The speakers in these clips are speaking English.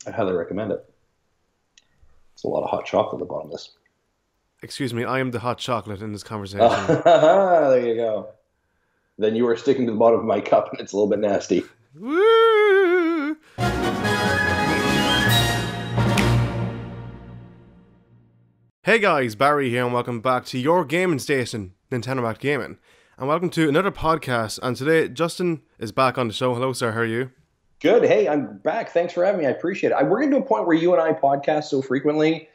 I highly recommend it. It's a lot of hot chocolate at the bottom of this. Excuse me, I am the hot chocolate in this conversation. There you go. Then you are sticking to the bottom of my cup, and it's a little bit nasty. Woo! Hey guys, Barry here, and welcome back to your gaming station, Nintendo Back Gaming. And welcome to another podcast. And today, Justin is back on the show. Hello, sir. How are you? Good. Hey, I'm back. Thanks for having me. I appreciate it. We're getting to a point where you and I podcast so frequently,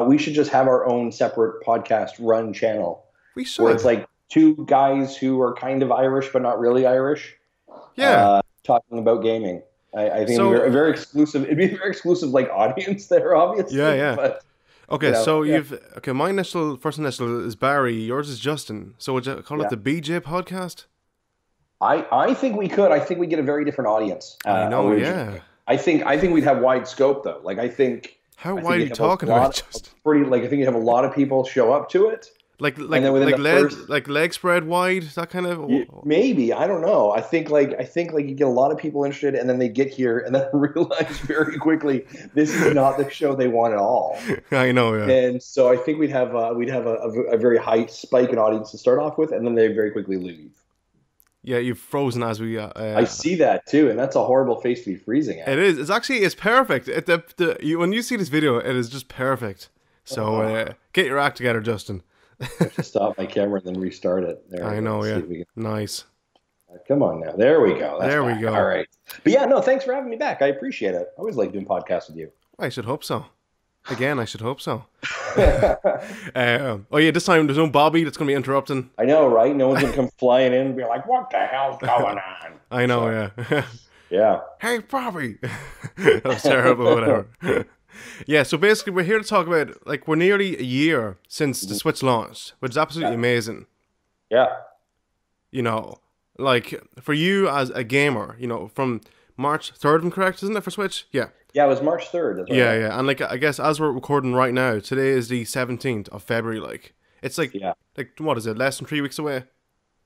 we should just have our own separate podcast run channel We where it's should. like two guys who are kind of Irish but not really Irish, Yeah. talking about gaming. I think we're a So, very exclusive. It'd be a very exclusive like audience there, yeah, obviously. yeah. But Okay, so yeah, my first initial is Barry, yours is Justin. So would you call it yeah. the BJ podcast? I think we could. I think we get a very different audience I know, originally. yeah. I think we'd have wide scope though. Like How I think wide are you you'd have a talking lot about, of Justin? pretty like I think you'd have a lot of people show up to it, and then within the first Like leg spread wide, that kind of. maybe I don't know. I think you get a lot of people interested, and then they get here and then realize very quickly this is not the show they want at all. I know, yeah. And so I think we'd have a very high spike in audience to start off with, and then they very quickly leave. Yeah, you've frozen as we. I see that too, and that's a horrible face to be freezing It at. is. It's perfect. When you see this video, it is just perfect. So get your act together, Justin. I have to stop my camera and then restart it. There we I go. know, Let's see yeah. if we Nice. come on now. There we go. That's There we back. go. All right. But yeah, no, thanks for having me back. I appreciate it. I always like doing podcasts with you. I should hope so. Again, I should hope so. Oh yeah, this time there's no Bobby that's going to be interrupting. I know, right? No one's gonna come flying in and be like, "What the hell's going on?" I know, So, yeah. yeah. Hey, Bobby. That was terrible, whatever. Yeah, so basically we're here to talk about, like, we're nearly a year since the Switch launched, which is absolutely amazing. Yeah. You know, like, for you as a gamer, from March 3rd, I'm correct, isn't it, for Switch? Yeah. Yeah, it was March 3rd. That's right. Yeah, yeah. And, like, I guess as we're recording right now, today is the 17th of February, like. It's like, Yeah. what is it, less than 3 weeks away?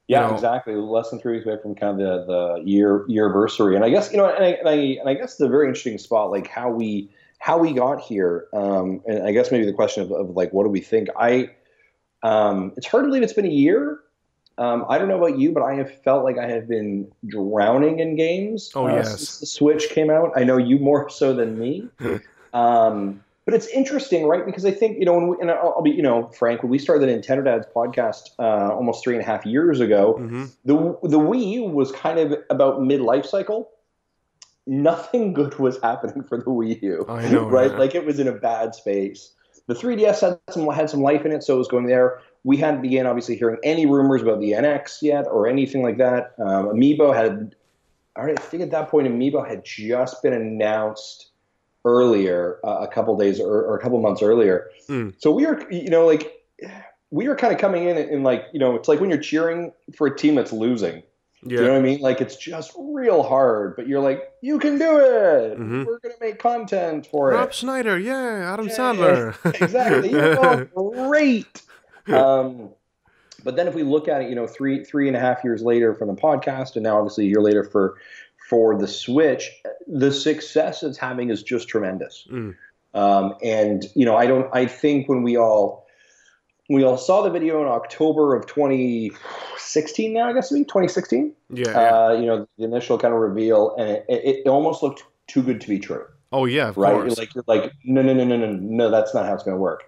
Yeah, know. exactly. Less than 3 weeks away from kind of the year anniversary, and I guess and I guess the very interesting spot, like how we got here, and I guess maybe the question of like what do we think? It's hard to believe it's been a year. I don't know about you, but I have felt like I have been drowning in games Oh, since yes. the Switch came out. I know you more so than me. But it's interesting, right? Because I think, and I'll be, frank, when we started the Nintendo Dads podcast almost 3.5 years ago, Mm-hmm. the Wii U was kind of about mid-life cycle. Nothing good was happening for the Wii U, I know, right? yeah. Like it was in a bad space. The 3DS had some life in it, so it was going there. We hadn't began obviously hearing any rumors about the NX yet or anything like that. Amiibo had, I think at that point, Amiibo had just been announced earlier, a couple days or a couple months earlier. Mm. So we were, we were kind of coming in like, it's like when you're cheering for a team that's losing. Yeah. Do you know what I mean? Like it's just real hard, but you're like, you can do it. Mm-hmm. We're gonna make content for Rob it. Schneider, yeah, Adam Yeah, Sandler. exactly. You're going great. But then if we look at it, 3.5 years later from the podcast, and now obviously a year later for the Switch, the success it's having is just tremendous. Mm. And I think when we all saw the video in October of 2016, now I guess 2016. Yeah, yeah. The initial kind of reveal, and it almost looked too good to be true, Oh, yeah, of right? course. You're like, no, that's not how it's going to work.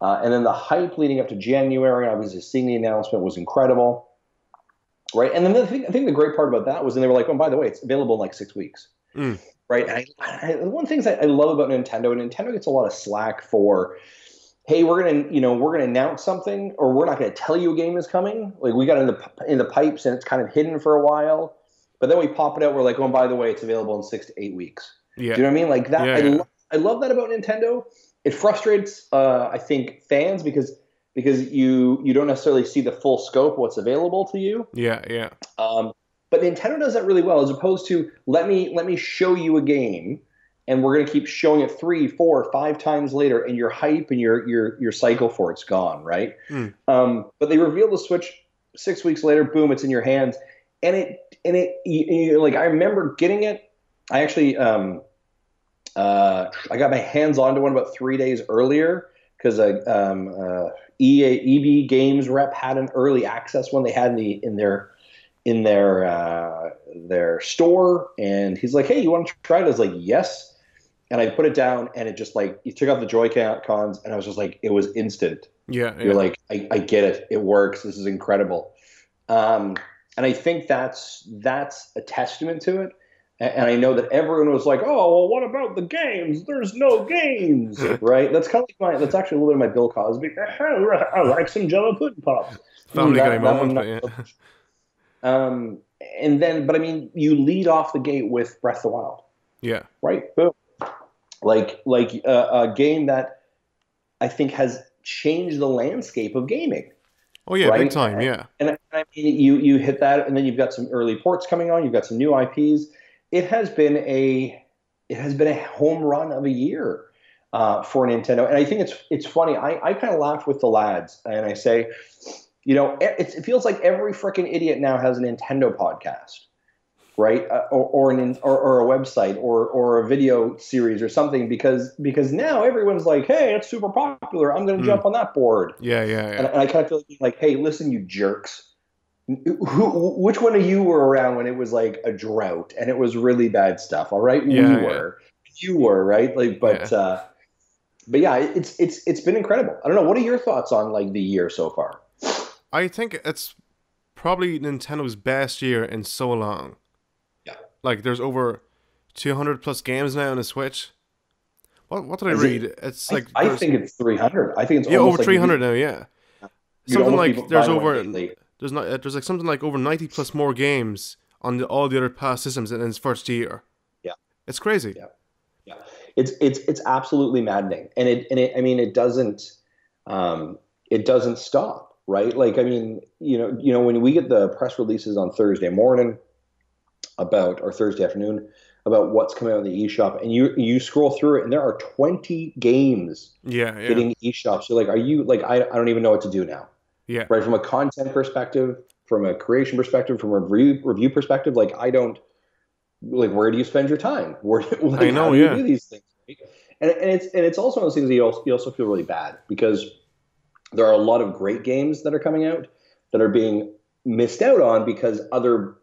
And then the hype leading up to January, obviously seeing the announcement was incredible, right? And then I think the great part about that was, and they were like, oh, by the way, it's available in like 6 weeks, Mm. right? And one of the things I love about Nintendo, and Nintendo gets a lot of slack for, hey, we're gonna announce something, or we're not gonna tell you a game is coming. Like we got in the pipes, and it's kind of hidden for a while, but then we pop it out. We're like, oh, and by the way, it's available in 6 to 8 weeks. Yeah. Do you know what I mean? Like that. Yeah, yeah. I love that about Nintendo. It frustrates, I think, fans because you don't necessarily see the full scope of what's available to you. Yeah, yeah. But Nintendo does that really well, as opposed to let me show you a game, and we're going to keep showing it 3, 4, 5 times later, and your hype and your cycle for it's gone, right? Mm. But they reveal the Switch 6 weeks later, boom, it's in your hands, and like I remember getting it. I actually I got my hands onto one about 3 days earlier because EB Games rep had an early access one they had in their store, and he's like, "Hey, you want to try it?" I was like, "Yes," and I put it down, and it just like you took out the Joy Cons, and I was just like, it was instant. Yeah, You're yeah, like, I get it. It works. This is incredible. And I think that's a testament to it. And I know that everyone was like, "Oh, well, what about the games? There's no games, right?" That's kind of like that's actually a little bit of my Bill Cosby. I like some Jello pudding pops. Family Guy That moment, one, but not yeah, so much. And then, but I mean, you lead off the gate with Breath of the Wild, yeah. right? Boom. Like a game that I think has changed the landscape of gaming, Oh yeah, big right? time. Yeah, And I mean, you hit that, and then you've got some early ports coming on. You've got some new IPs. It has been a it has been a home run of a year for Nintendo, and I think it's funny. I kind of laugh with the lads, and I say, it feels like every freaking idiot now has a Nintendo podcast, right? Or a website or a video series or something because now everyone's like, "Hey, it's super popular. I'm going to mm. jump on that board." Yeah, yeah, And, yeah. and I kind of feel like, "Hey, listen, you jerks. Which one of you were around when it was like a drought and it was really bad stuff? All right, we Yeah, yeah, were, you were, right? Like, yeah. but yeah, it's been incredible. I don't know. What are your thoughts on like the year so far? I think it's probably Nintendo's best year in so long. Yeah, Like, there's over 200 plus games now on the Switch. What did I is read? it? It's I, like I there's think it's 300. I think it's yeah over almost like 300 now. Yeah, you'd something almost be like there's buying one over daily. there's not there's like something like over 90 plus more games on all the other past systems in its first year. Yeah, It's crazy. yeah, yeah. It's absolutely maddening, and I mean um, it doesn't stop, right? Like I mean, when we get the press releases on Thursday morning about or Thursday afternoon about what's coming out in the eShop, and you scroll through it, and there are 20 games Yeah, yeah, hitting the eShop. So like, are you like I don't even know what to do now, yeah. right? From a content perspective, from a creation perspective, from a review perspective, like I don't like where do you spend your time? Where I like how know. do you Yeah, do these things? Right? And it's also one of those things that you also feel really bad because there are a lot of great games that are coming out that are being missed out on because other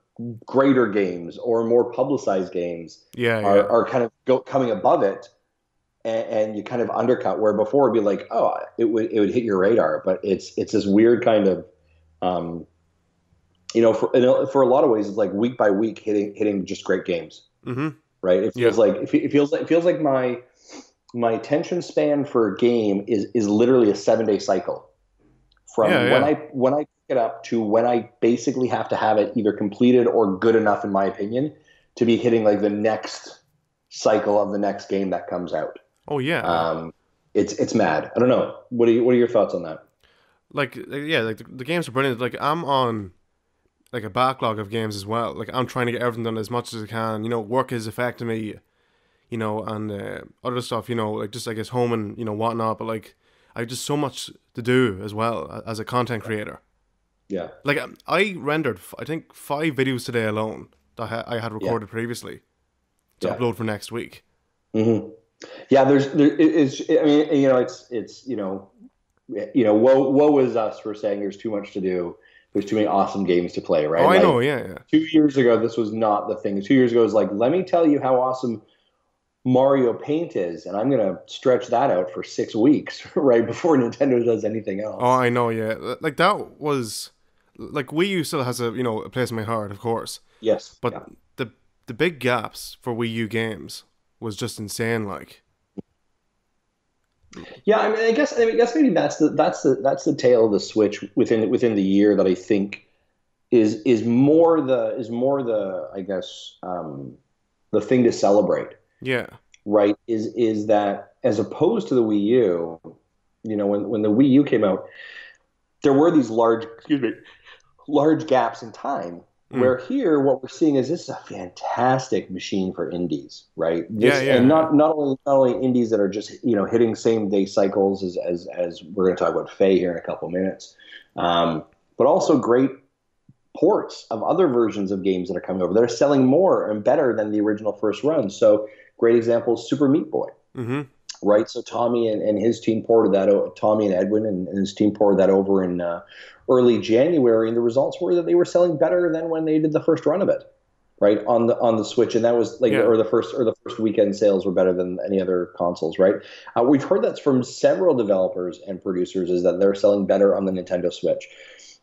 greater games or more publicized games yeah, yeah. are kind of coming above it, and you kind of undercut where before it'd be like, oh, it would hit your radar, but it's this weird kind of um, for a lot of ways it's like week by week hitting just great games, Mm-hmm. right? It Yeah, feels like it feels like my attention span for a game is literally a 7 day cycle yeah, from when yeah. I pick it up to when I basically have to have it either completed or good enough, in my opinion, to be hitting like the next cycle of the next game that comes out. Oh yeah. Um, it's mad. I don't know. What are your thoughts on that? Yeah, like the games are brilliant. Like I'm on like a backlog of games as well. Like I'm trying to get everything done as much as I can. Work is affecting me. And other stuff. Like just I guess home and whatnot. But like I have just so much to do as well as a content creator. Yeah. Like I rendered I think 5 videos today alone that I had Yeah. recorded previously to Yeah. upload for next week. hmm Yeah. It's. I mean, it's. Woe is us for saying there's too much to do. There's too many awesome games to play, Oh, right? I know. Like Yeah, yeah. 2 years ago, this was not the thing. 2 years ago, it was like, let me tell you how awesome Mario Paint is, and I'm gonna stretch that out for 6 weeks, right before Nintendo does anything Oh, else. I know. Yeah, like that was like Wii U still has a place in my heart, of course. Yes. But Yeah. the the big gaps for Wii U games was just insane. Like, Yeah. I mean, I guess maybe that's the tale of the Switch within the year that I think is more the I guess the thing to celebrate, yeah, right? Is that as opposed to the Wii U, when the Wii U came out, there were these large gaps in time. mm, Where here, what we're seeing is this is a fantastic machine for indies, right? yeah, This and yeah, not only indies that are just hitting same day cycles as we're going to talk about Faye here in a couple minutes, but also great ports of other versions of games that are coming over that are selling more and better than the original first run. So Great example is Super Meat Boy. Mm-hmm. Right, so Tommy and his team ported that out. Tommy and Edwin and his team ported that over in early January, and the results were that they were selling better than when they did the first run of it, right, on the Switch, and that was like, or the first weekend sales were better than any other consoles, right? We've heard that from several developers and producers, is that they're selling better on the Nintendo Switch.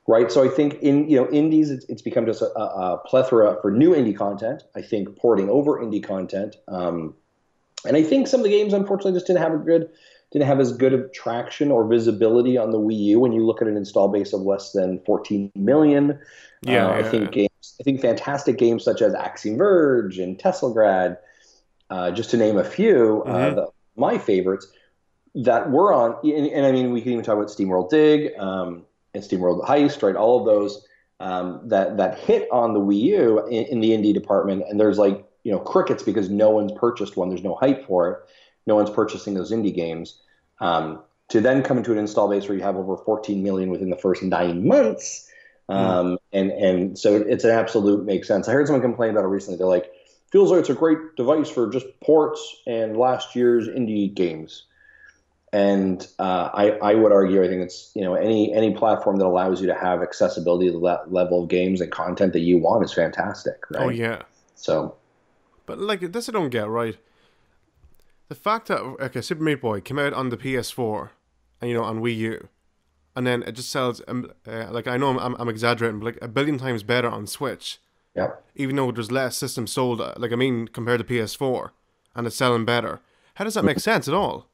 Right, so I think indies, it's become just a plethora for new indie content. I think porting over indie content. And I think some of the games, unfortunately, just didn't have as good of traction or visibility on the Wii U. When you look at an install base of less than 14 million, I think fantastic games such as Axiom Verge and Teslagrad, just to name a few, my favorites that were on. And I mean, we can even talk about SteamWorld Dig and SteamWorld Heist, right? All of those that hit on the Wii U in the indie department, and there's like, crickets, because no one's purchased one. There's no hype for it. No one's purchasing those indie games. To then come into an install base where you have over 14 million within the first 9 months. And so it's an absolute makes sense. I heard someone complain about it recently. They're like, feels like it's a great device for just ports and last year's indie games. And I would argue, I think it's, any platform that allows you to have accessibility to that level of games and content that you want is fantastic, right? Oh, yeah. So... But, like, this I don't get, right? The fact that, Super Meat Boy came out on the PS4, and, on Wii U, and then it just sells, like, I know I'm exaggerating, but, like, 1 billion times better on Switch. Yeah. Even though there's less systems sold, compared to PS4, and it's selling better. How does that make sense at all?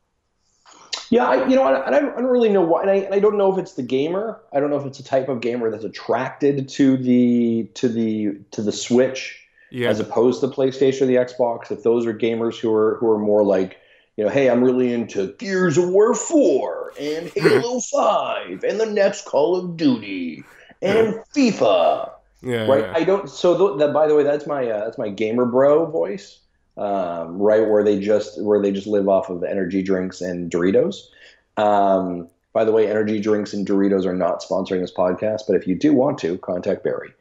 Yeah, I don't really know why, and I don't know if it's the gamer. I don't know if it's a type of gamer that's attracted to the Switch. Yeah. As opposed to PlayStation or the Xbox. If those are gamers who are more like, hey, I'm really into Gears of War 4 and Halo 5 and the next Call of Duty and FIFA. Yeah. Right. Yeah. I don't. So that, by the way, that's my gamer bro voice. Right, where they just live off of energy drinks and Doritos. By the way, energy drinks and Doritos are not sponsoring this podcast, but if you do want to, contact Barry.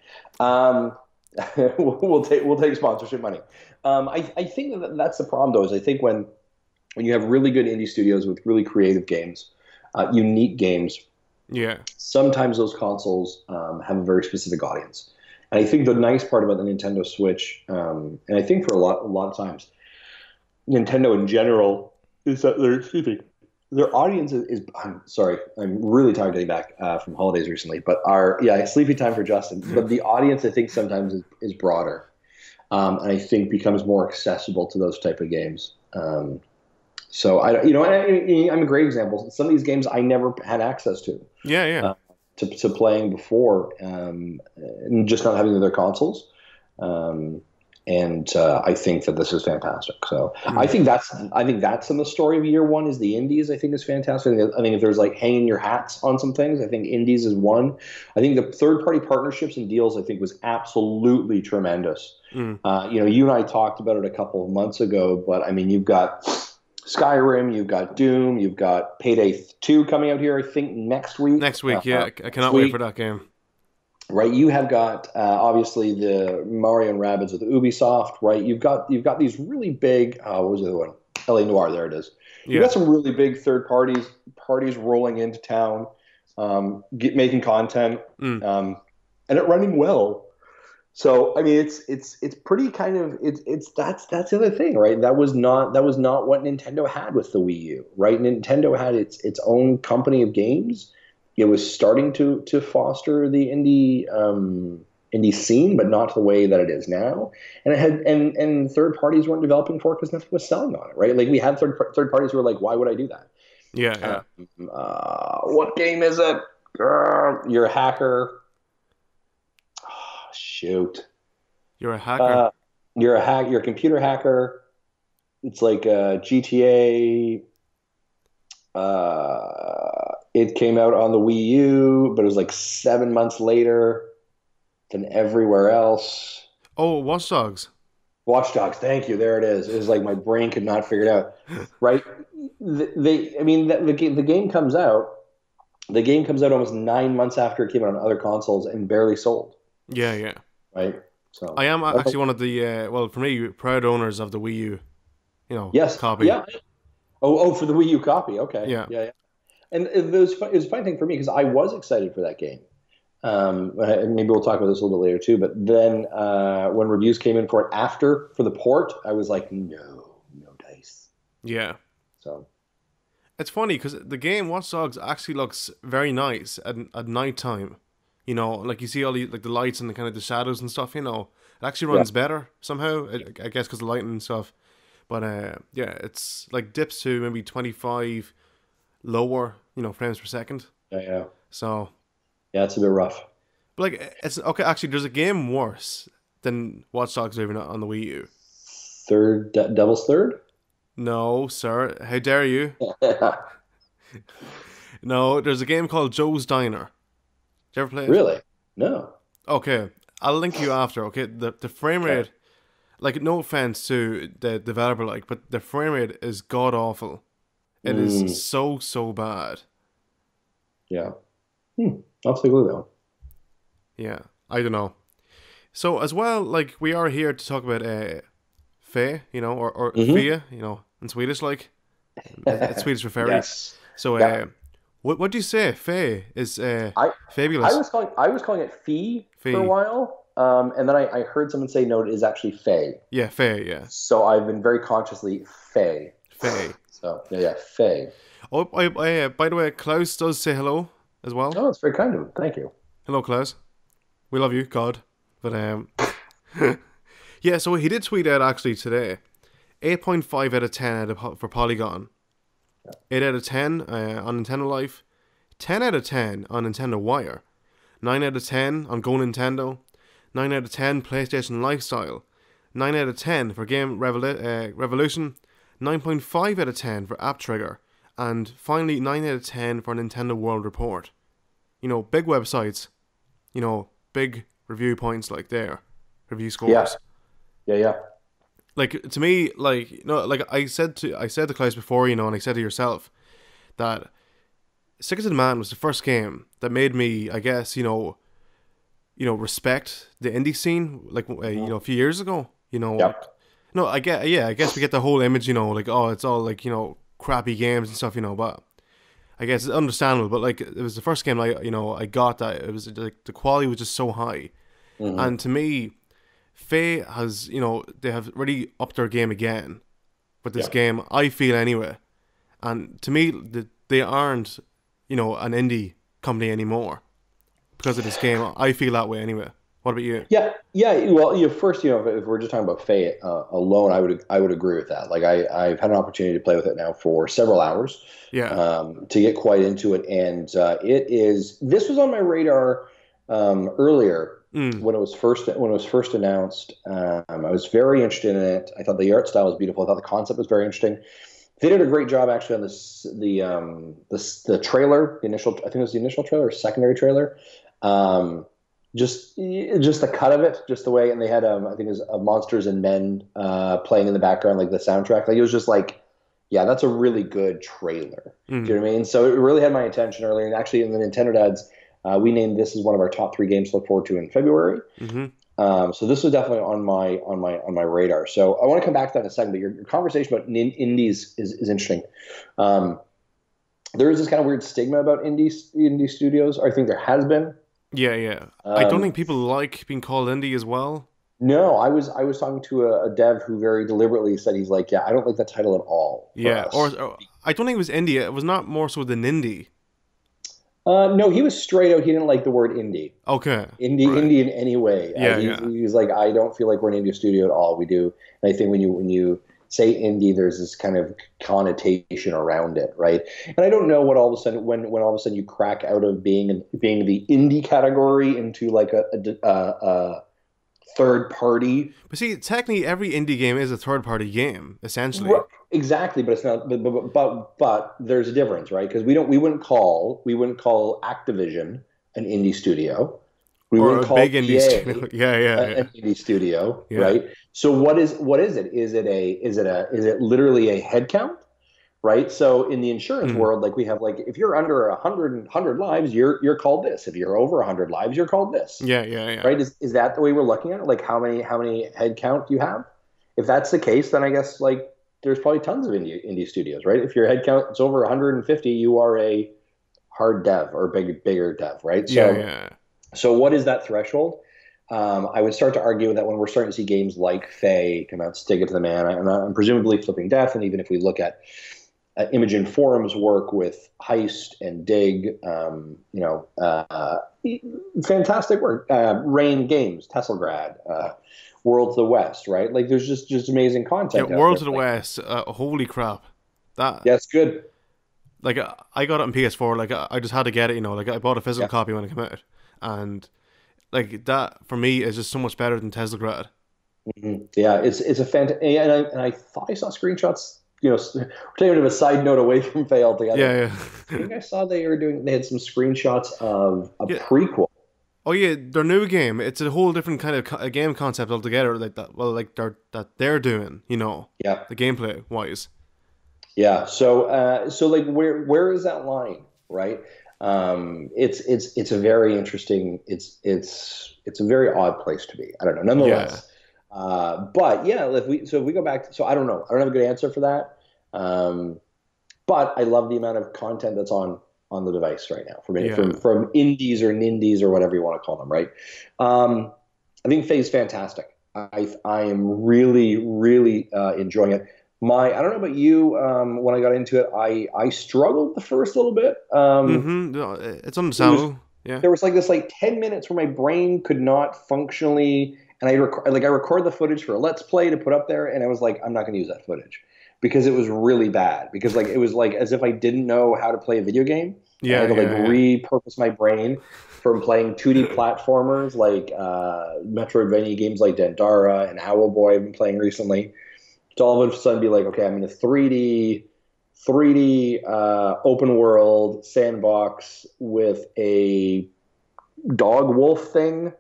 We'll take sponsorship money. I think that's the problem, though, is I think when you have really good indie studios with really creative games, unique games, sometimes those consoles have a very specific audience. And I think the nice part about the Nintendo Switch, and I think for a lot of times, Nintendo in general, is that their audience is. I'm sorry, I'm really tired getting back from holidays recently, but sleepy time for Justin. But the audience, I think, sometimes is broader, and I think becomes more accessible to those type of games. So I'm a great example. Some of these games I never had access to. To playing before, and just not having their consoles. And I think that this is fantastic. So I think that's in the story of year one, is the indies. I think is fantastic. I think if there's like hanging your hats on some things, I think indies is one. I think the third party partnerships and deals, I think, was absolutely tremendous. You and I talked about it a couple of months ago, but I mean, you've got Skyrim, you've got Doom, you've got Payday 2 coming out here, I think, next week. I cannot wait for that game. Right, you have got obviously the Mario and Rabbids with Ubisoft. Right, you've got these really big. What was the other one? LA Noire. There it is. You've got some really big third parties rolling into town, making content, and it running well. So I mean, it's pretty kind of that's the other thing, right? That was not what Nintendo had with the Wii U, right? Nintendo had its own company of games. It was starting to foster the indie scene, but not the way that it is now. And it had and third parties weren't developing for it because nothing was selling on it, right? Like we had third parties who were like, why would I do that? Yeah. What game is it? You're a hacker. Oh, shoot. You're a hacker. You're a computer hacker. It's like GTA. It came out on the Wii U, but it was like 7 months later than everywhere else. Oh, Watch Dogs. Watch Dogs, thank you. There it is. It was like my brain could not figure it out. Right? The game comes out. The game comes out almost 9 months after it came out on other consoles and barely sold. Yeah. Right? So I am actually one of the, for me, proud owners of the Wii U. Yes. copy. Yeah. Oh, for the Wii U copy. Okay. Yeah. Yeah. Yeah. And it was a funny thing for me because I was excited for that game. Maybe we'll talk about this a little bit later too. But then when reviews came in for it after for the port, I was like, no, no dice. Yeah. So It's funny because the game Watch Dogs actually looks very nice at night time. Like you see all like the lights and the kind of the shadows and stuff. It actually yeah, runs better somehow. I guess because the lighting and stuff. But yeah, it's like dips to maybe 25 lower, frames per second. yeah, yeah, So, yeah. It's a bit rough. but like it's okay. Actually, there's a game worse than Watch Dogs even on the Wii U. Devil's Third. No, sir. How dare you? No, there's a game called Joe's Diner. Did you ever play it? Really? No. Okay, I'll link you after. Okay, the frame Okay. rate, like no offense to the developer, but the frame rate is god awful. It is so bad. Yeah. I'll take a look at that one. Yeah, I don't know. So as well, like we are here to talk about Fe, or Fia, in Swedish, like it's Swedish for fairy. Yes. So Yeah. what do you say? Fe is I fabulous. I was calling it Fee Fee. for a while, and then I heard someone say no, it is actually Faye. Yeah, Fe. Yeah, So I've been very consciously Faye. Fe. So yeah, Faye. Oh, by the way, Klaus does say hello as well. Oh, it's very kind of him. Thank you. Hello, Klaus. We love you, God. But yeah. So he did tweet out actually today, 8.5 out of 10 for Polygon, 8 out of 10 on Nintendo Life, 10 out of 10 on Nintendo Wire, 9 out of 10 on Go Nintendo, 9 out of 10 PlayStation Lifestyle, 9 out of 10 for Game Revolution, 9.5 out of 10 for App Trigger, and finally 9 out of 10 for Nintendo World Report. Big websites, big review points like there, review scores. Yeah. Like to me, like like I said to Klaus before, and I said to yourself that Secret of the Man was the first game that made me, I guess, respect the indie scene, like a few years ago. Yep. No, I guess we get the whole image, like it's all like crappy games and stuff, but I guess it's understandable. But like it was the first game I got that it was like the quality was just so high, and to me, Faye has they have really upped their game again with this game. I feel anyway, and to me they aren't an indie company anymore because of this game. I feel that way anyway. What about you? Yeah. Well, first, if we're just talking about Faye alone, I would agree with that. Like I've had an opportunity to play with it now for several hours. Yeah. To get quite into it, and this was on my radar earlier when it was first announced. I was very interested in it. I thought the art style was beautiful. I thought the concept was very interesting. They did a great job actually on the trailer. I think it was the initial trailer or secondary trailer. Just the cut of it, just the way, and they had I think it was Monsters and Men playing in the background, like the soundtrack. Like it was just like, yeah, that's a really good trailer. Do you know what I mean? So it really had my attention earlier. And actually, in the Nintendo Dads, we named this as one of our top 3 games to look forward to in February. So this was definitely on my radar. So I want to come back to that in a second. But your conversation about indies is interesting. There is this kind of weird stigma about indie studios. Or I think there has been. Yeah. I don't think people like being called indie as well. No, I was talking to a dev who very deliberately said he's like, yeah, I don't like that title at all. Yeah, or I don't think it was indie. It was not more so than indie. No, he was straight out. He didn't like the word indie. Okay. Indie in any way. Yeah. He's like, I don't feel like we're an indie studio at all. We do, and I think when you say indie, there's this kind of connotation around it, right? And I don't know what all of a sudden when all of a sudden you crack out of being the indie category into like a third party. But see, technically, every indie game is a third party game, essentially. Right, exactly, but it's not. But there's a difference, right? Because we wouldn't call Activision an indie studio. We or wouldn't a call big indie EA studio. Yeah. an indie studio, right? So what is it? Is it literally a head count? Right. So in the insurance world, like we have, like if you're under 100 lives, you're called this. If you're over 100 lives, you're called this. Yeah. Right. Is that the way we're looking at it? Like how many head count do you have? If that's the case, then I guess like there's probably tons of indie studios, right? If your head count is over 150, you are a hard dev or bigger dev, right? Yeah, So yeah. so what is that threshold? I would start to argue that when we're starting to see games like Faye come out, Stick It to the Man, and presumably Flipping Death, and even if we look at Imogen Forum's work with Heist and Dig, fantastic work. Rain Games, Tesselgrad, World to the West, right? Like there's just amazing Yeah, content out World there. to the Like, West. Holy crap! That yeah, it's good. like I got it on PS4. Like I just had to get it. Like I bought a physical Yeah. copy when it came out, and like that for me is just so much better than Teslagrad. Yeah, it's a fantastic, and I thought I saw screenshots. We're taking a bit of a side note away from Faye altogether. Yeah, I yeah, think I saw they had some screenshots of a yeah. prequel. Oh yeah, their new game. It's a whole different kind of a game concept altogether. Like that. Well, like they're doing. Yeah, The gameplay wise. yeah. So like where is that line, right? It's a very interesting. It's a very odd place to be. I don't know. Yeah, Nonetheless, but yeah, if we go back, so I don't know. I don't have a good answer for that. But I love the amount of content that's on the device right now yeah, from indies or nindies or whatever you want to call them, right? I think Faye's fantastic. I am really enjoying it. I don't know about you. When I got into it, I struggled the first little bit. mm-hmm. No, it's It was understandable. Yeah, There was like this like 10 minutes where my brain could not functionally, and I record the footage for a let's play to put up there, and I was like, I'm not going to use that footage because it was really bad, because like it was like as if I didn't know how to play a video game, and I yeah, had to like yeah, repurpose my brain from playing 2D platformers like Metroidvania games like Dandara and Owlboy I've been playing recently, to all of a sudden be like, okay, I'm in a 3D open world sandbox with a dog wolf thing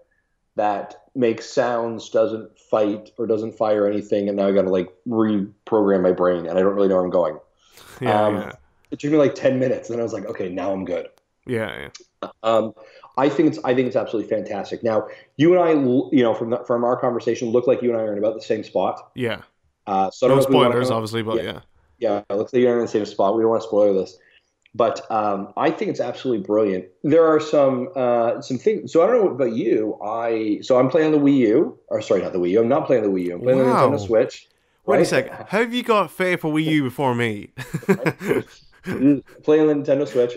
that makes sounds, doesn't fight or doesn't fire anything, and now I got to like reprogram my brain, and I don't really know where I'm going. yeah, Um, yeah, it took me like 10 minutes, and I was like, okay, now I'm good. yeah, Um, I think it's absolutely fantastic. Now, you and I, from our conversation, look like you and I are in about the same spot. yeah. So I don't No know if we want spoilers, to. obviously, but Yeah, yeah, yeah, it looks like you're in the same spot. We don't want to spoil this. But I think it's absolutely brilliant. There are some things. So I don't know about you. I'm playing on the Wii U, or sorry, not the Wii U. I'm not playing on the Wii U. I'm playing on the Nintendo wow. Switch, Wait a right? sec. How have you got Faith for Wii U before me? Right? Playing on the Nintendo Switch.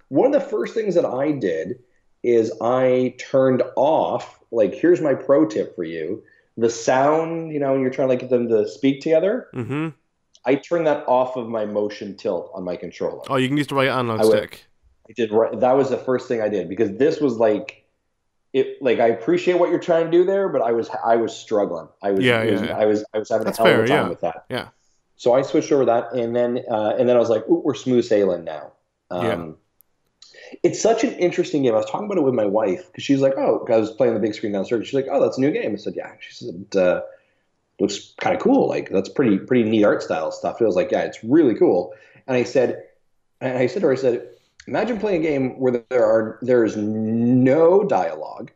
One of the first things that I did is I turned off. Like, here's my pro tip for you: the sound. When you're trying to like get them to speak together. Mm-hmm. I turned that off of my motion tilt on my controller. Oh, you can use the right analog I would stick. I did right. That was the first thing I did, because this was like it. Like, I appreciate what you're trying to do there, but I was struggling. Yeah, yeah, yeah. I was having a That's hell of fair. a time Yeah, with that. yeah, So I switched over that, and then I was like, ooh, we're smooth sailing now. yeah, It's such an interesting game. I was talking about it with my wife because she's like, oh, 'cause I was playing the big screen downstairs. She's like, oh, that's a new game. I said, yeah. She said, looks kind of cool. Like, that's pretty neat art style stuff. It was like, yeah, it's really cool. And I said to her, I said, imagine playing a game where there is no dialogue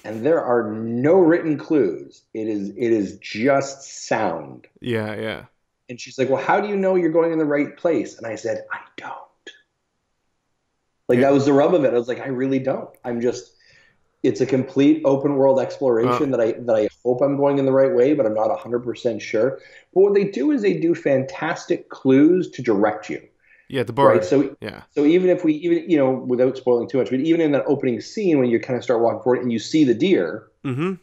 and there are no written clues. It is just sound. yeah, yeah, And she's like, well, how do you know you're going in the right place? And I said, I don't. Like, yeah. that was the rub of it. I was like, I really don't. It's a complete open world Uh, exploration that I hope I'm going in the right way, but I'm not 100% sure. But what they do is they do fantastic clues to direct you, yeah, the right? bird. So Yeah. so even without spoiling too much, but even in that opening scene when you kind of start walking forward and you see the deer, Mm-hmm.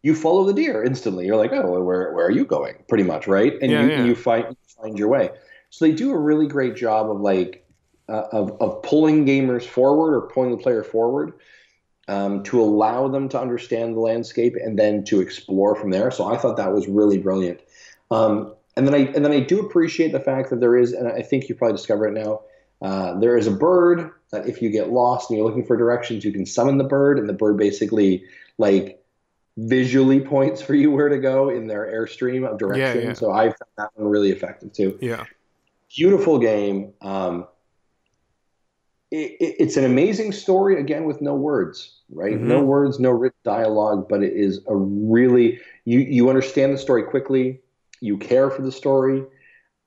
you follow the deer instantly. You're like, oh, well, where are you going? Pretty much, right? And Yeah, you yeah. find your way. So they do a really great job of like of pulling gamers forward or pulling the player forward, to allow them to understand the landscape and then to explore from there. So I thought that was really brilliant. And then I do appreciate the fact that there is, and I think you probably discover it now. There is a bird that if you get lost and you're looking for directions, you can summon the bird, and the bird basically like visually points for you where to go in their airstream of Yeah, direction. yeah, So I found that one really effective too. yeah. Beautiful game. It's an amazing story, again, with no words, right? No Mm-hmm. words, no written dialogue, but it is a really, you understand the story quickly. You care for the story.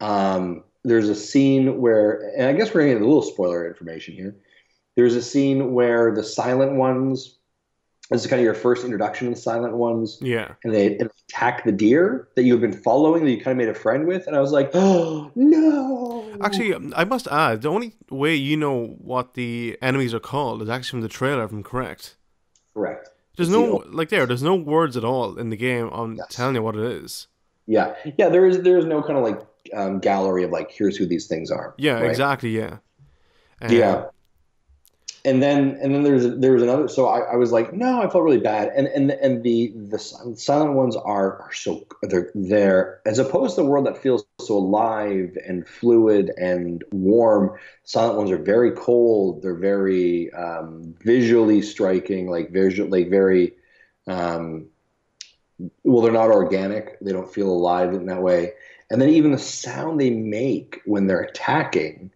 There's a scene where, and I guess we're going to get a little spoiler information here. There's a scene where the Silent Ones, this is kind of your first introduction to the Silent Ones, Yeah. and they attack the deer that you've been following, that you kind of made a friend with, and I was like, oh no! Actually, I must add, the only way you know what the enemies are called is actually from the trailer, if I'm correct. Correct. There's there's no words at all in the game on telling you what it is. Yeah, yeah. There is no kind of like gallery of like, here's who these things are. Yeah, right? Exactly. Yeah. Yeah. And then there was another. So I was like, no, I felt really bad. And the Silent Ones are so they're as opposed to the world that feels so alive and fluid and warm. Silent Ones are very cold. They're very visually striking, like very. Well, they're not organic. They don't feel alive in that way. And then even the sound they make when they're attacking.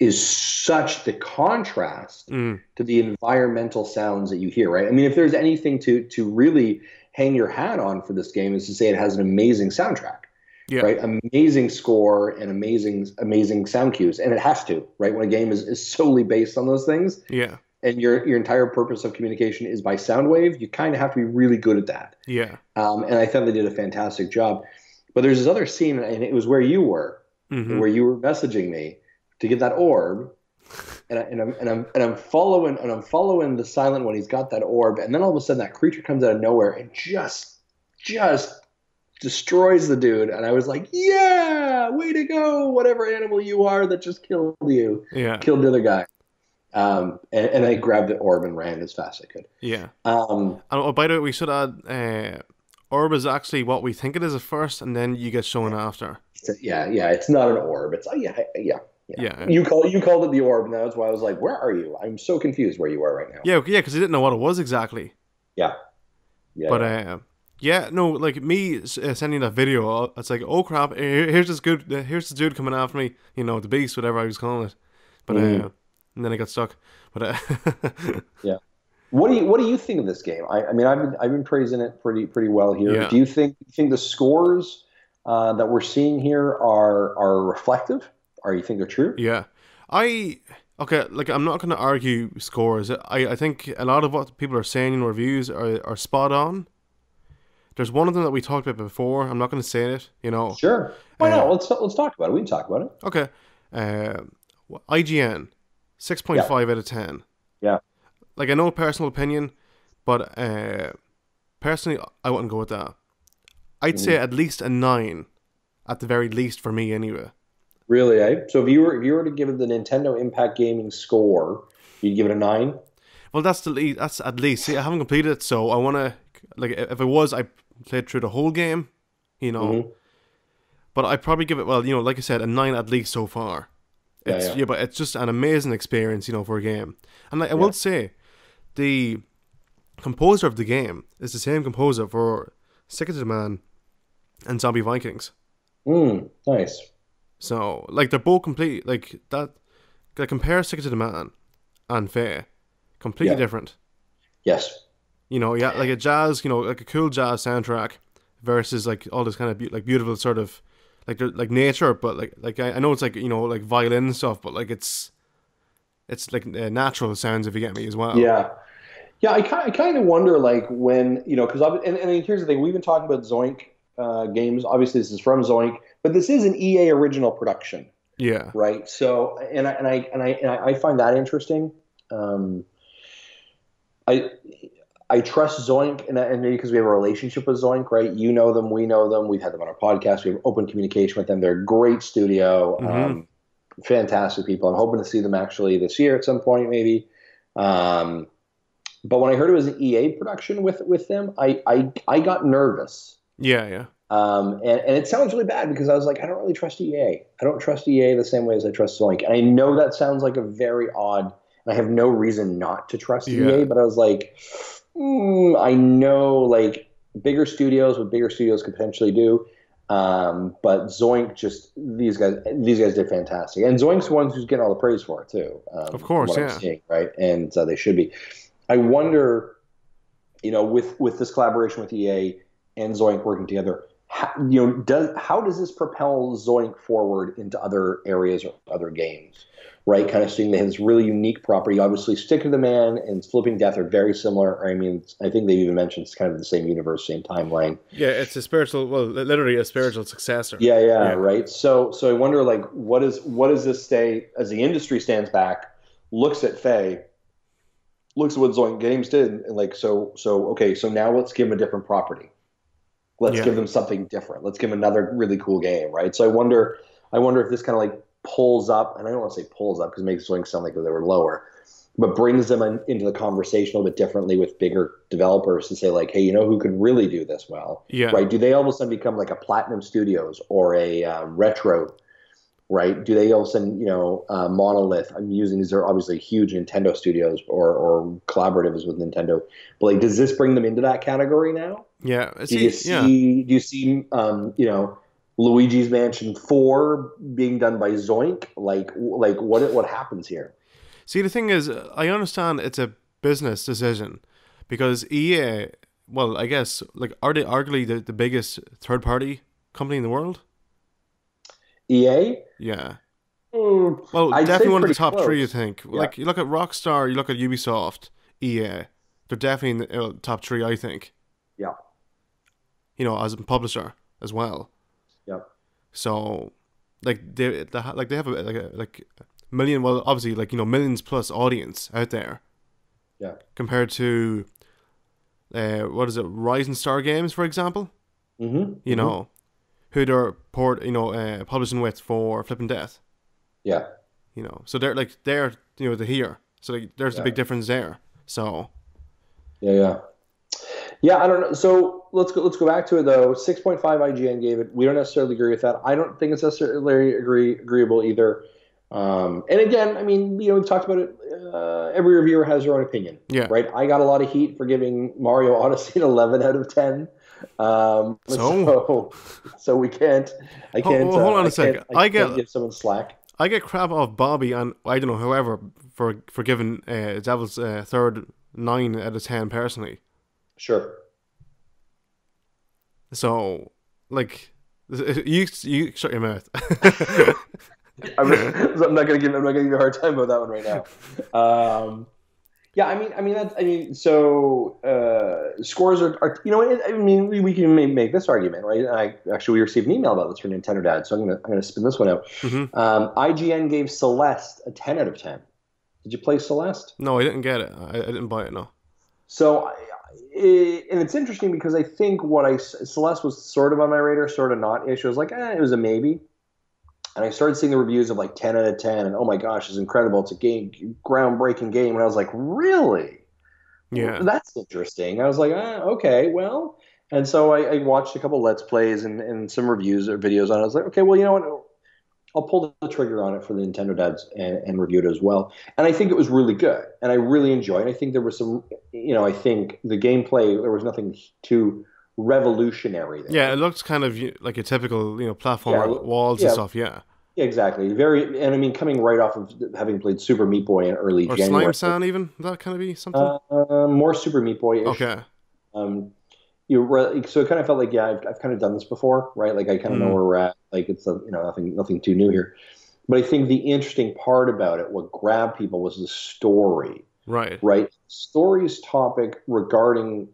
Is such the contrast to the environmental sounds that you hear, right? I mean, if there's anything to really hang your hat on for this game, is to say it has an amazing soundtrack, right? Amazing score and amazing sound cues, and it has to, right? When a game is solely based on those things, and your entire purpose of communication is by sound wave, you kind of have to be really good at that. And I thought they did a fantastic job. But there's this other scene, and it was where you were, where you were messaging me to get that orb, and I'm following the Silent One. He's got that orb, and then all of a sudden that creature comes out of nowhere and just destroys the dude. And I was like, yeah, way to go, whatever animal you are that just killed you, killed the other guy. And I grabbed the orb and ran as fast as I could. And by the way, we should add, orb is actually what we think it is at first, and then you get shown after. It's not an orb. It's You called it the orb, and that's why I was like, "Where are you?" I'm so confused where you are right now. Because I didn't know what it was exactly. No, like me sending that video, it's like, oh crap, here's this dude coming after me, the beast, whatever I was calling it. But and then I got stuck. But What do you think of this game? I mean, I've been praising it pretty well here. Do you think the scores that we're seeing here are reflective? Or you think they're true? I'm not going to argue scores. I think a lot of what people are saying in reviews are spot on. There's one of them that we talked about before. I'm not going to say it, Sure. Why not? Let's talk about it. We can talk about it. Okay. IGN, 6.5 out of 10. Yeah. Like, I know personal opinion, but personally, I wouldn't go with that. I'd say at least a 9, at the very least for me anyway. Really, eh? So if you were to give it the Nintendo Impact Gaming score, you'd give it a 9? Well, that's at least. See, I haven't completed it, so I want to, like, if it was, I played through the whole game, But I'd probably give it, well, like I said, a 9 at least so far. But it's just an amazing experience, for a game. And I will say, the composer of the game is the same composer for Secret of the Man and Zombie Vikings. Nice. So, like, they're both complete, like, that, compare Secret of the Man and Faye, completely different. Yes. Like a jazz, like a cool jazz soundtrack versus, like, all this kind of, beautiful sort of, like nature, but, like I know it's, like, like violin and stuff, but, like, it's like natural sounds, if you get me, as well. Yeah, I kind of wonder, like, when, because, and here's the thing, we've been talking about Zoink games. Obviously, this is from Zoink, but this is an EA original production. Yeah. Right. So, and I find that interesting. I trust Zoink, and maybe because we have a relationship with Zoink, right? You know them, we know them. We've had them on our podcast. We have open communication with them. They're a great studio, fantastic people. I'm hoping to see them actually this year at some point, maybe. But when I heard it was an EA production with them, I got nervous. Yeah. And it sounds really bad because I was like, I don't really trust EA. I don't trust EA the same way as I trust Zoink. And I know that sounds like a very odd, and I have no reason not to trust EA, but I was like, I know, like, bigger studios, what bigger studios could potentially do. But Zoink, just these guys did fantastic. And Zoink's the ones who's getting all the praise for it too. Of course, I'm seeing, right? And they should be. I wonder, with this collaboration with EA, and Zoink working together, how does this propel Zoink forward into other areas or other games? Right, kind of seeing they have this really unique property. Obviously, Stick of the Man and Flipping Death are very similar. I mean, I think they've even mentioned it's kind of the same universe, same timeline. Yeah, it's a spiritual, well, literally a spiritual successor. Yeah, Yeah. right. So I wonder, like, what does this say as the industry stands back, looks at Faye, looks at what Zoink Games did, and like, okay, so now let's give them a different property. Let's Yeah. give them something different. Let's give them another really cool game, right? So I wonder if this kind of like pulls up, and I don't want to say pulls up because it makes Zoink sound like they were lower, but brings them into the conversation a little bit differently with bigger developers to say like, hey, who could really do this well, Yeah. right? Do they all of a sudden become like a Platinum Studios or a Retro, right? Do they all of a sudden, Monolith? I'm using these are obviously huge Nintendo studios or collaboratives with Nintendo, but like, does this bring them into that category now? Yeah. Do you see? Do you see? Luigi's Mansion 4 being done by Zoink? Like what happens here? See, the thing is, I understand it's a business decision because EA, well, I guess, like, are they arguably the biggest third party company in the world? EA? Yeah. Well, I'd say definitely one of the pretty top three, I close. think. Yeah, Like, you look at Rockstar, you look at Ubisoft, EA. They're definitely in the top three, I think. yeah, As a publisher as well. yeah. So, like they have like a million. Well, obviously, like millions plus audience out there Yeah. compared to what is it, Rising Star Games, for example. Mm-hmm. You know, who they're publishing with for Flipping Death. Yeah. So they're the here. So like, there's a Yeah. big difference there. So Yeah. Yeah. Yeah, I don't know. So let's go back to it though. 6.5 IGN gave it. We don't necessarily agree with that. I don't think it's necessarily agreeable either. And again, I mean, we've talked about it. Every reviewer has their own opinion, yeah. right? I got a lot of heat for giving Mario Odyssey an 11 out of 10. So we can't. I can't. Hold on a second. I can't give someone slack. I get crap off Bobby and I don't know whoever for giving Devil's Third 9 out of 10 personally. Sure. So, like, you shut your mouth. I'm not gonna give you a hard time about that one right now. Yeah, so scores are we can make this argument, right? We received an email about this from Nintendo Dad, so I'm gonna spin this one out. Mm-hmm. IGN gave Celeste a 10 out of 10. Did you play Celeste? No, I didn't get it. I didn't buy it. No. So, and it's interesting because I think Celeste was sort of on my radar, sort of not ish. It was like, it was a maybe. And I started seeing the reviews of like 10 out of 10, and oh my gosh, it's incredible. It's a groundbreaking game. And I was like, really? Yeah. Well, that's interesting. I was like, okay, well. And so I watched a couple Let's Plays and some reviews or videos on it. I was like, okay, well, you know what? I'll pull the trigger on it for the Nintendo Dads and review it as well. And I think it was really good. And I really enjoyed it. I think there was some, I think the gameplay, there was nothing too revolutionary there. Yeah, it looks kind of like a typical, platformer, walls and stuff, yeah. Exactly. And I mean, coming right off of having played Super Meat Boy in early or January. Slime Sand even? Would that kind of be something? More Super Meat Boy-ish. Okay. So it kind of felt like, I've kind of done this before, right? Like I kind of know where we're at. Like it's nothing too new here. But I think the interesting part about it, what grabbed people, was the story. Right. Right. Story's topic regarding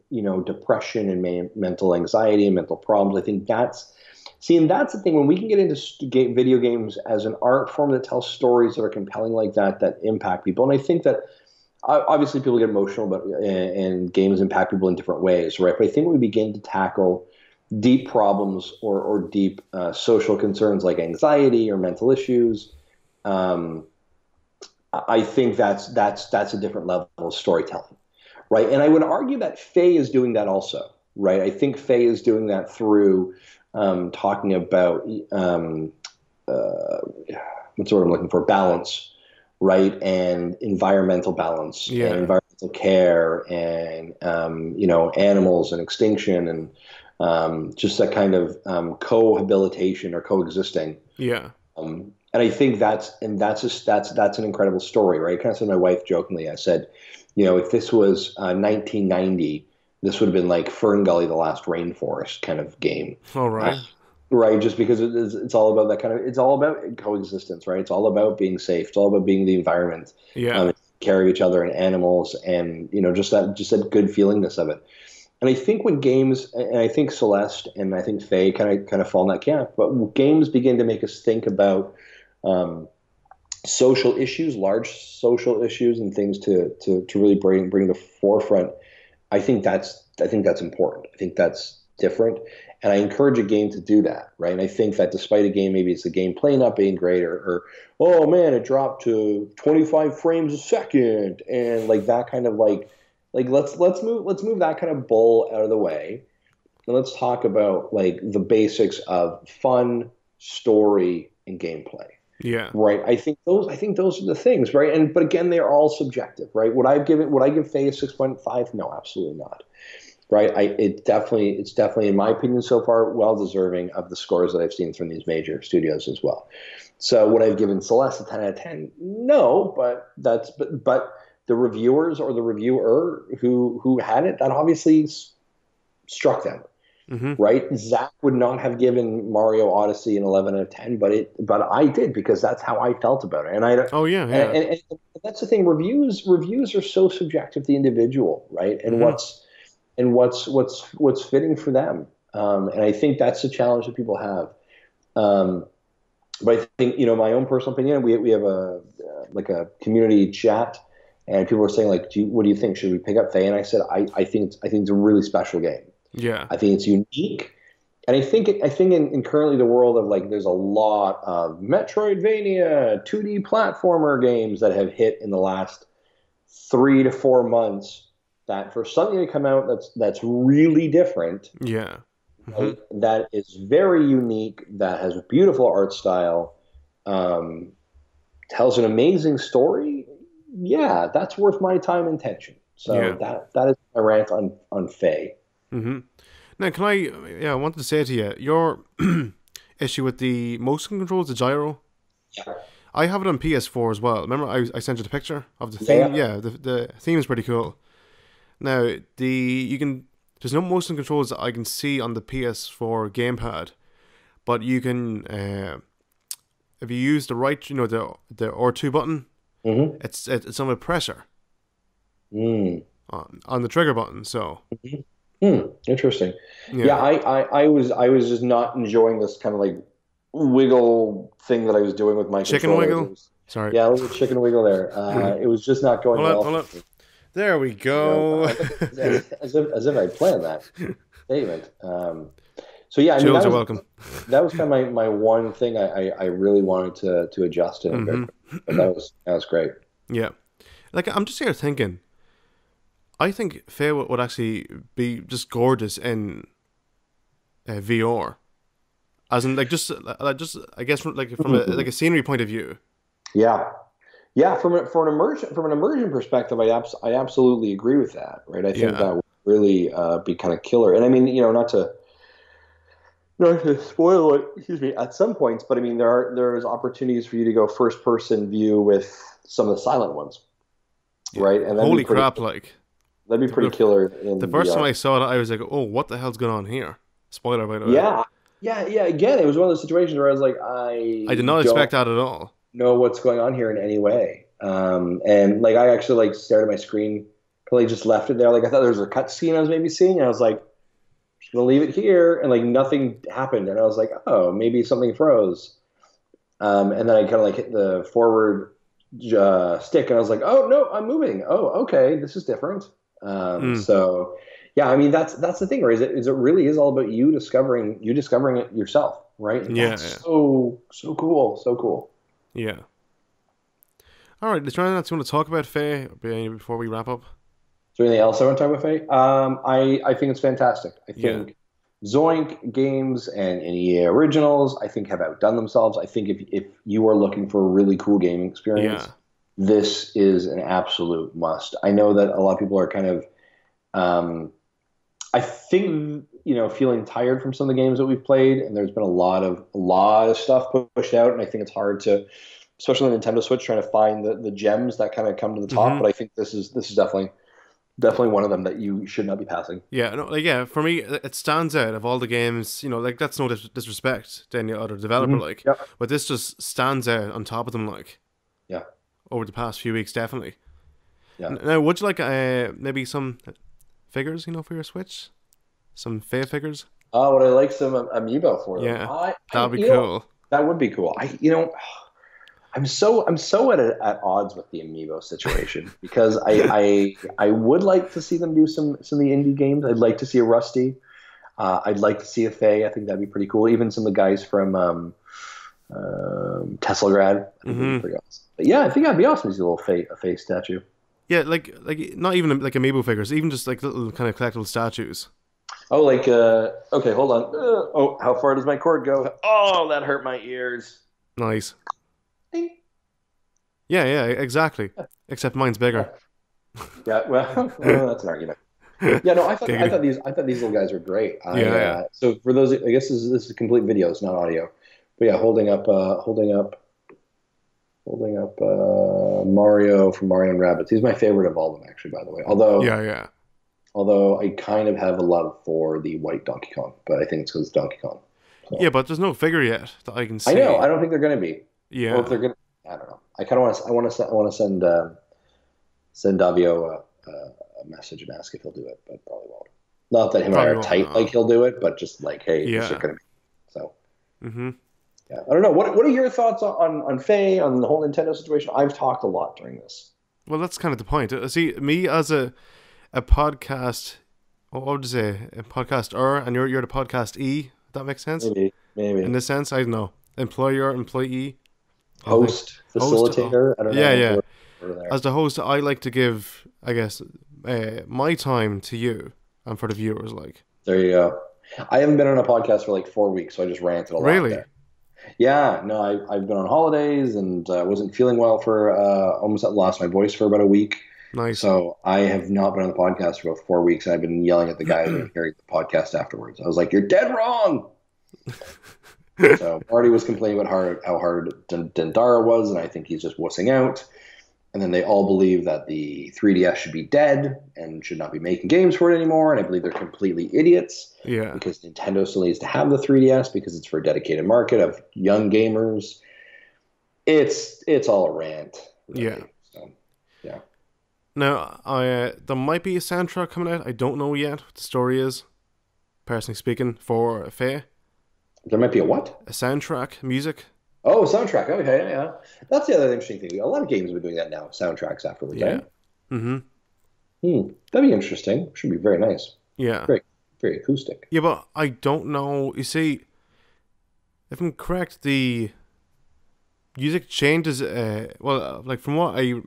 depression and mental anxiety and mental problems. I think that's the thing. When we can get into video games as an art form that tells stories that are compelling like that impact people, and I think that. Obviously, people get emotional, and games impact people in different ways, right? But I think when we begin to tackle deep problems or deep social concerns like anxiety or mental issues, I think that's a different level of storytelling, right? And I would argue that Faye is doing that also, right? I think Faye is doing that through talking about what's the word I'm looking for? Balance. Right, and environmental balance, and environmental care, and animals and extinction, and just that kind of cohabilitation or coexisting. Yeah. And I think that's an incredible story, right? I kind of said to my wife jokingly, I said, if this was 1990, this would have been like Fern Gully, the Last Rainforest kind of game. All right. Right, just because it's all about that kind of, it's all about coexistence, right? It's all about being safe. It's all about being the environment, Yeah. care of each other and animals, and just that good feelingness of it. And I think when games, and I think Celeste and I think Faye kind of fall in that camp, but games begin to make us think about social issues, large social issues, and things to really bring the forefront. I think that's important. I think that's different. And I encourage a game to do that, right? And I think that despite a game, maybe it's the gameplay not being great, or oh man, it dropped to 25 frames a second, and like that kind of like let's move that kind of bull out of the way, and let's talk about like the basics of fun, story, and gameplay. Yeah. Right. I think those are the things, right? But again, they're all subjective, right? Would I give Faye a 6.5? No, absolutely not. Right. It's definitely, in my opinion, so far, well deserving of the scores that I've seen from these major studios as well. So would I have given Celeste a 10 out of 10? No, but the reviewers or the reviewer who had it, that obviously struck them. Mm-hmm. Right? Zach would not have given Mario Odyssey an 11 out of 10, but I did, because that's how I felt about it. Oh yeah, yeah. And that's the thing. Reviews are so subjective to the individual, right? And what's fitting for them. And I think that's the challenge that people have. But I think, my own personal opinion, we have a community chat, and people were saying like, what do you think? Should we pick up Faye? And I said, I think it's a really special game. Yeah. I think it's unique. And I think in currently the world of like, there's a lot of Metroidvania 2D platformer games that have hit in the last 3 to 4 months, that for something to come out that's really different, Yeah. right, that is very unique, that has a beautiful art style, tells an amazing story, yeah, that's worth my time and attention. So Yeah. that is my rant on Faye. Mm-hmm. Now, I wanted to say to you, your issue with the motion controls, the gyro. Yeah. I have it on PS4 as well. Remember, I sent you the picture of the Yeah. theme. Yeah, the theme is pretty cool. Now, there's no motion controls that I can see on the PS4 gamepad, but you can, if you use the right, the R2 button, Mm-hmm. it's on with pressure Mm. on the trigger button. So Interesting. yeah, Yeah, I was just not enjoying this kind of like wiggle thing that I was doing with my chicken controller. wiggle. It was- Sorry. yeah, a little chicken wiggle there. It was just not going well. Hold on. for me. There we go. As if I planned that statement. So yeah, I mean, Jules, you're welcome. that was kind of my one thing I really wanted to adjust to. But that was great. Yeah. Like, I'm just here thinking, I think Faye would actually be just gorgeous in VR. As in, just I guess from a scenery point of view. Yeah. Yeah, from an immersion perspective, I absolutely agree with that. Right, I think that would really be kind of killer. And I mean, not to spoil it, excuse me, at some points, but I mean, there's opportunities for you to go first person view with some of the silent ones, right? And Holy crap! That'd be pretty killer. The first time I saw it, I was like, "Oh, what the hell's going on here?" Spoiler, by the way. Yeah. Again, it was one of those situations where I was like, I did not expect that at all. Know what's going on here in any way. And like, I actually like stared at my screen, probably just left it there. Like, I thought there was a cut scene I was maybe seeing, and I was like, just gonna leave it here, and like nothing happened, and I was like, oh, maybe something froze. And then I kind of like hit the forward stick, and I was like, oh no, I'm moving. Oh, okay, this is different. So yeah, I mean, that's the thing, right? Is it really is all about you discovering it yourself, right? And Yeah. that's so cool, so cool. Yeah. All right, is there anything else you want to talk about, Faye, before we wrap up? Is there anything else I want to talk about, Faye? I think it's fantastic. I think Zoink games and EA Originals, I think, have outdone themselves. I think if you are looking for a really cool gaming experience, this is an absolute must. I know that a lot of people are kind of, I think, feeling tired from some of the games that we've played, and there's been a lot of stuff pushed out, and I think it's hard to, especially on the Nintendo Switch, trying to find the gems that kind of come to the top. But I think this is definitely Definitely one of them that you should not be passing. Yeah, no, like yeah, for me, it stands out of all the games. You know, like that's no disrespect to any other developer, Hmm. like, Yeah. but this just stands out on top of them, like Yeah. over the past few weeks, definitely. Yeah. Now, would you like maybe some figures, for your Switch, some Faye figures? Oh, would I like some amiibo for them? Yeah, I that'd be you know cool. that would be cool. I'm so at odds with the amiibo situation because I would like to see them do some of the indie games. I'd like to see a Rusty. I'd like to see a Faye. I think that'd be pretty cool. Even some of the guys from Teslagrad. I think would be Hmm. pretty awesome. But yeah, I think that'd be awesome to see a Faye statue. Yeah, like not even like amiibo figures, even just like little kind of collectible statues. Oh, like okay, hold on. Oh, how far does my cord go? Oh, that hurt my ears. Nice. Ding. Yeah, yeah, exactly. Except mine's bigger. Yeah, well, that's an argument. Yeah, no, I Giggity. thought these little guys were great. Yeah, yeah. So for those, I guess this is complete video, it's not audio. But yeah, holding up Mario from Mario and Rabbids. He's my favorite of all of them, actually. By the way, Yeah, yeah. although I kind of have a love for the white Donkey Kong, but I think it's because it's Donkey Kong. Yeah, So but there's no figure yet that I can I know see. I don't think they're going to be, or if Yeah. they're going to, I don't know. I kind of want to I want to send Davio a message and ask if he'll do it, but probably won't. Not that him and I Probably are won't, tight like no. he'll do it, but just like, hey, is Yeah. it going to be? So Mm-hmm. yeah, I don't know. What are your thoughts on Faye, on the whole Nintendo situation? I've talked a lot during this. Well, that's kind of the point. See, me as a podcast, what would you say, a podcaster, and you're the podcast E. That makes sense in Maybe this sense. I don't know, employer, employee, I think. host, Host. Oh, facilitator. I don't yeah, know. yeah. Whatever there. As the host, I like to give, I guess, my time to you and for the viewers. Like, There you go. I haven't been on a podcast for like 4 weeks, so I just ranted a lot really there. Yeah, no, I've been on holidays and wasn't feeling well for almost lost my voice for about a week. nice. So I have not been on the podcast for about 4 weeks. I've been yelling at the guys and hearing the podcast afterwards. I was like, "You're dead wrong." So Marty was complaining about how hard Dendara was, and I think he's just wussing out. And then they all believe that the 3DS should be dead and should not be making games for it anymore. And I believe they're completely idiots Yeah, because Nintendo still needs to have the 3DS because it's for a dedicated market of young gamers. It's all a rant, really. yeah. So yeah. Now, there might be a soundtrack coming out. I don't know yet what the story is. Personally speaking, for Faye, There might be a what? a soundtrack, music. Oh, soundtrack. Okay, yeah. That's the other interesting thing. A lot of games have been doing that now, soundtracks afterwards, Yeah. eh? Mm-hmm. That'd be interesting. Should be very nice. Yeah. Very, very acoustic. Yeah, but I don't know. You see, if I'm correct, the music changes. Like from what I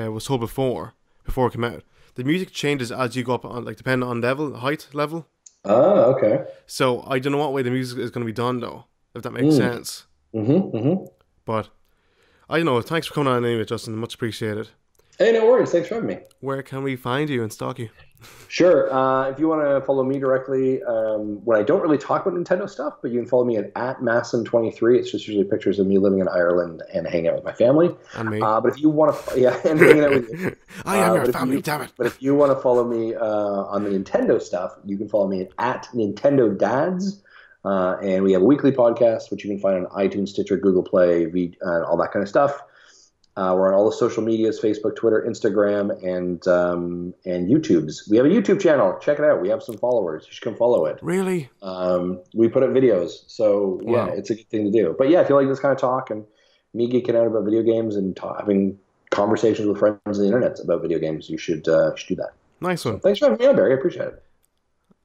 was told before it came out, the music changes as you go up on, like, depending on height level. Ah, okay. So I don't know what way the music is going to be done, though, if that makes sense. Mm-hmm. But I don't know. Thanks for coming on anyway, Justin. Much appreciated. Hey, no worries. Thanks for having me. Where can we find you and stalk you? Sure. If you want to follow me directly, when I don't really talk about Nintendo stuff, but you can follow me at Masson23. It's just usually pictures of me living in Ireland and hanging out with my family. And me. But if you want to, yeah, and hanging out with you. I am your but if family, you- damn it. But if you want to follow me on the Nintendo stuff, you can follow me at Nintendo Dads. And we have a weekly podcast, which you can find on iTunes, Stitcher, Google Play, all that kind of stuff. We're on all the social medias: Facebook, Twitter, Instagram, and YouTube's. We have a YouTube channel. Check it out. We have some followers. You should come follow it. Really? We put up videos, so yeah, Wow. it's a good thing to do. But yeah, if you like this kind of talk and me geeking out about video games and having conversations with friends on the internet about video games, you should do that. Nice So one. thanks for having me on, Barry. I appreciate it.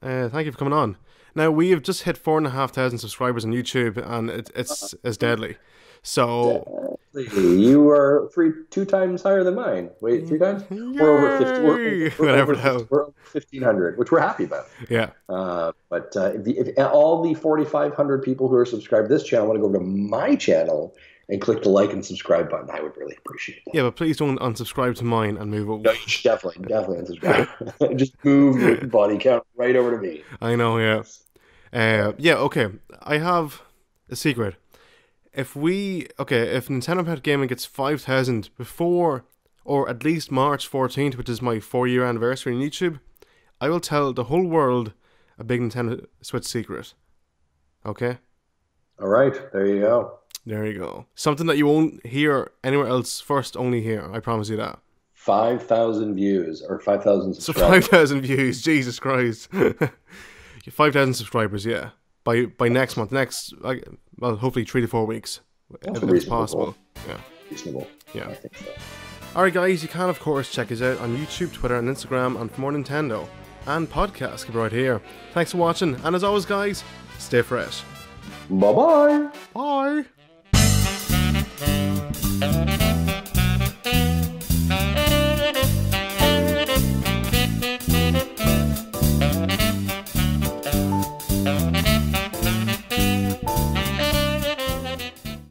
Thank you for coming on. Now, we have just hit 4,500 subscribers on YouTube, and it's deadly. So, You are two times higher than mine. Wait, 3 times? We're over 50. Yay! Whatever the hell. We're over 1,500, which we're happy about. yeah. But if all the 4,500 people who are subscribed to this channel want to go over to my channel and click the like and subscribe button, I would really appreciate that. Yeah, but please don't unsubscribe to mine and move No, over. you should definitely unsubscribe. Just move your body count right over to me. I know, yeah. Yeah, okay. I have a secret. If Nintendo Pet Gaming gets 5,000 before or at least March 14th, which is my 4-year anniversary on YouTube, I will tell the whole world a big Nintendo Switch secret. Okay? All right, there you go. There you go. Something that you won't hear anywhere else first, only here. I promise you that. 5,000 views or 5,000 So subscribers. 5,000 views, Jesus Christ. 5,000 subscribers, yeah. By next month, well, hopefully 3 to 4 weeks, That's if it's possible. Yeah. Reasonable. Yeah. I think so. Alright guys, you can of course check us out on YouTube, Twitter and Instagram and For More Nintendo. And podcasts keep right here. Thanks for watching, and as always guys, stay fresh. Bye-bye. Bye!